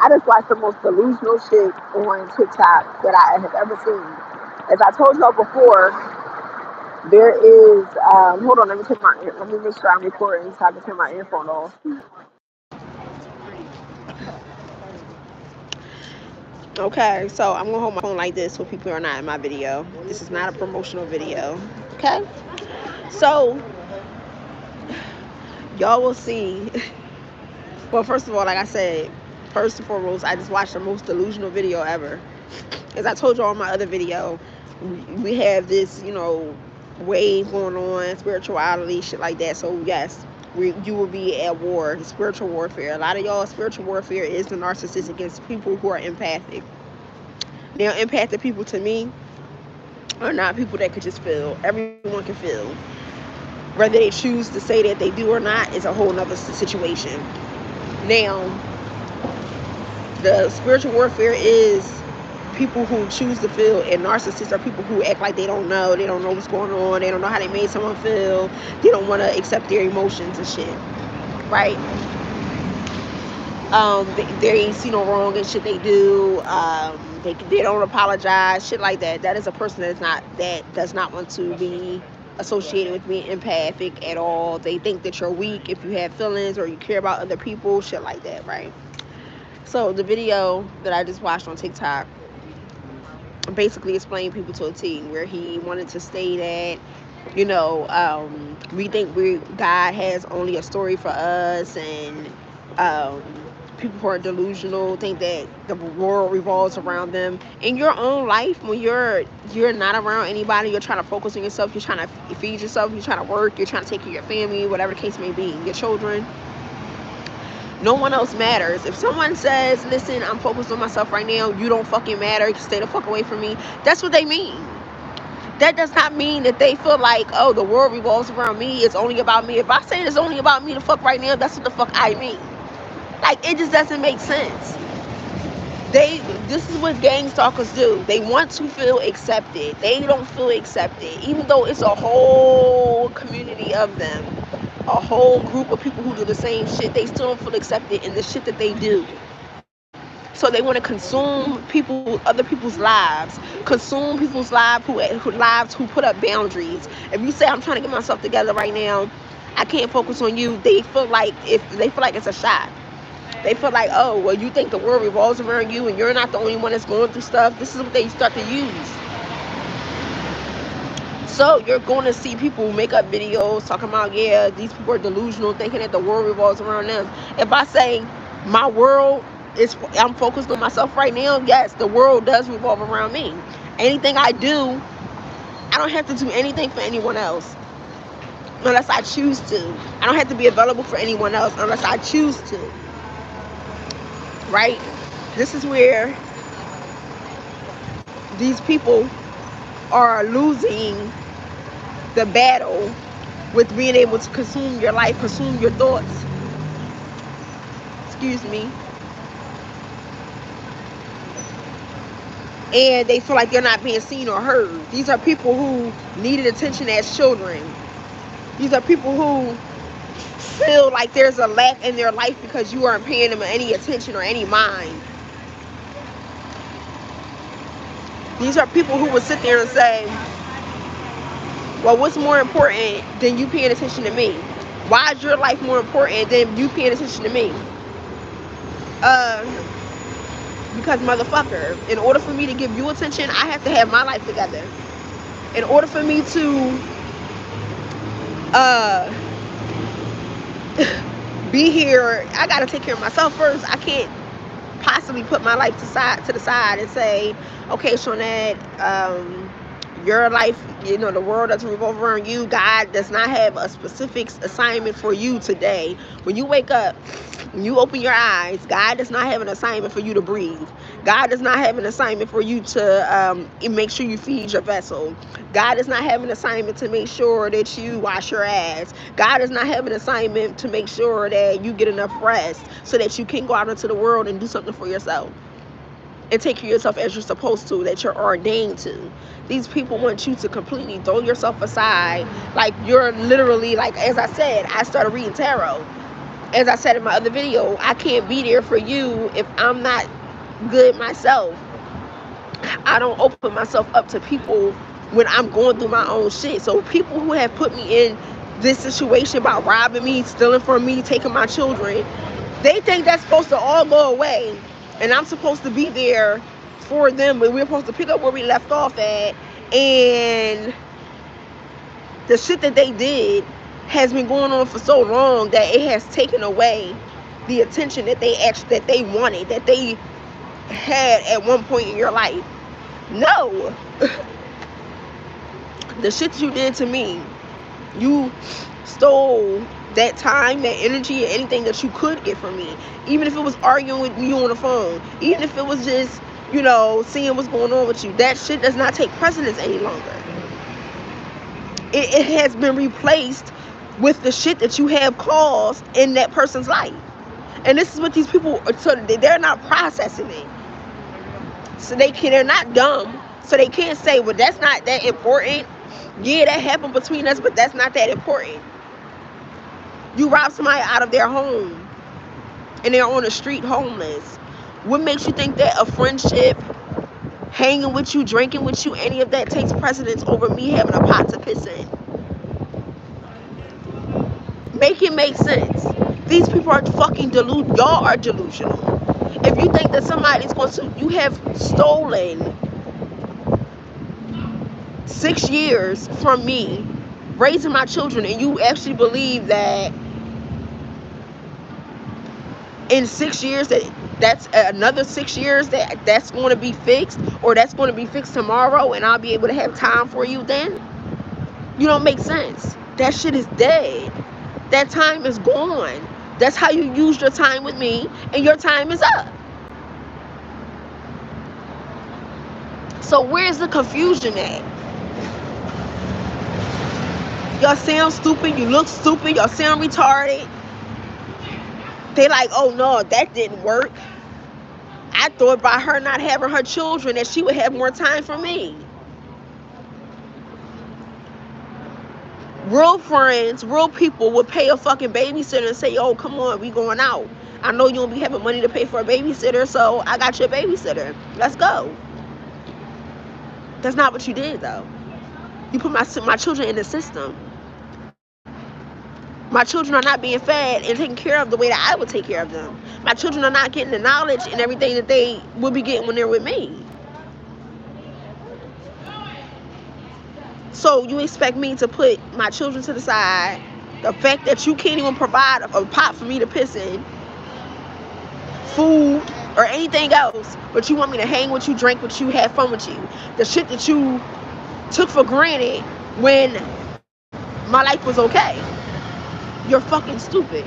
I just watched the most delusional shit on TikTok that I have ever seen. As I told y'all before, there is hold on, let me make sure I'm recording so I can turn my earphone off. Okay, so I'm gonna hold my phone like this so people are not in my video. This is not a promotional video. Okay? So y'all will see. Well, first of all, like I said, first and foremost, I just watched the most delusional video ever. As I told y'all in my other video, we have this, wave going on, spirituality, shit like that. So yes, you will be at war, spiritual warfare. A lot of y'all, spiritual warfare is the narcissist against people who are empathic. Now, empathic people to me are not people that could just feel. Everyone can feel. Whether they choose to say that they do or not is a whole nother situation. Now, the spiritual warfare is people who choose to feel, and narcissists are people who act like they don't know. They don't know what's going on. They don't know how they made someone feel. They don't want to accept their emotions and shit. Right? They see no wrong in shit they do. They don't apologize. Shit like that. That is a person that does not want to be associated with being empathic at all. They think that you're weak if you have feelings or you care about other people. Shit like that. Right? So the video that I just watched on TikTok basically explained people to a T, where he wanted to state that, we think God has only a story for us, and um, people who are delusional think that the world revolves around them. In your own life, when you're not around anybody, you're trying to focus on yourself, you're trying to feed yourself, you're trying to work, you're trying to take care of your family, whatever the case may be, your children. No one else matters. If someone says, listen, I'm focused on myself right now, you don't fucking matter, stay the fuck away from me, that's what they mean. That does not mean that they feel like, oh, the world revolves around me, it's only about me. If I say it's only about me the fuck right now, that's what the fuck I mean. Like, it just doesn't make sense. This is what gang stalkers do. They want to feel accepted. They don't feel accepted, even though it's a whole community of them, a whole group of people who do the same shit. They still don't feel accepted in the shit that they do. So they want to consume other people's lives, consume people's lives who put up boundaries. If you say, I'm trying to get myself together right now, I can't focus on you, they feel like it's a shot. They feel like, oh, well, you think the world revolves around you and you're not the only one that's going through stuff. This is what they start to use. So you're going to see people make up videos talking about, yeah, these people are delusional, thinking that the world revolves around them. If I say my world I'm focused on myself right now, yes, the world does revolve around me. Anything I do, I don't have to do anything for anyone else unless I choose to. I don't have to be available for anyone else unless I choose to. Right? This is where these people are losing the battle with being able to consume your life, consume your thoughts. Excuse me. And they feel like they're not being seen or heard. These are people who needed attention as children. These are people who feel like there's a lack in their life because you aren't paying them any attention or any mind. These are people who would sit there and say, well, what's more important than you paying attention to me? Why is your life more important than you paying attention to me? Because motherfucker, in order for me to give you attention, I have to have my life together. In order for me to be here, I gotta take care of myself first. I can't possibly put my life to the side and say, okay, Shawnette, your life, the world doesn't revolve around you. God does not have a specific assignment for you today. When you wake up, when you open your eyes, God does not have an assignment for you to breathe. God does not have an assignment for you to make sure you feed your vessel. God does not have an assignment to make sure that you wash your ass. God does not have an assignment to make sure that you get enough rest so that you can go out into the world and do something for yourself and take care of yourself as you're supposed to, that you're ordained to. These people want you to completely throw yourself aside. Like, you're literally, like, as I said, I started reading tarot. as I said in my other video, I can't be there for you if I'm not good myself. I don't open myself up to people when I'm going through my own shit. So people who have put me in this situation by robbing me, stealing from me, taking my children, they think that's supposed to all go away. And I'm supposed to be there for them, but we're supposed to pick up where we left off at. And the shit that they did has been going on for so long that it has taken away the attention that they wanted, that they had at one point in your life. No. The shit that you did to me, you stole that time, that energy, anything that you could get from me. Even if it was arguing with you on the phone, even if it was just, seeing what's going on with you, that shit does not take precedence any longer. It has been replaced with the shit that you have caused in that person's life. And this is what these people are, so they're not processing it. So they're not dumb. So they can't say, well, that's not that important. Yeah, that happened between us, but that's not that important. You rob somebody out of their home and they're on the street homeless. What makes you think that a friendship, hanging with you, drinking with you, any of that takes precedence over me having a pot to piss in? Make it make sense. These people are fucking delusional. Y'all are delusional. If you think that somebody's going to, you have stolen 6 years from me raising my children, and you actually believe that in 6 years that's another 6 years that's going to be fixed, or that's going to be fixed tomorrow and I'll be able to have time for you then? You don't make sense. That shit is dead. That time is gone. That's how you used your time with me, and your time is up. So where's the confusion at? Y'all sound stupid, you look stupid, y'all sound retarded. They like, oh no, that didn't work. I thought by her not having her children that she would have more time for me. Real friends, real people would pay a fucking babysitter and say, oh, come on, we going out. I know you don't be having money to pay for a babysitter, so I got you a babysitter. Let's go. That's not what you did, though. You put my children in the system. My children are not being fed and taken care of the way that I would take care of them. My children are not getting the knowledge and everything that they will be getting when they're with me. So you expect me to put my children to the side, the fact that you can't even provide a pot for me to piss in, food, or anything else, but you want me to hang with you, drink with you, have fun with you. The shit that you took for granted when my life was okay. You're fucking stupid.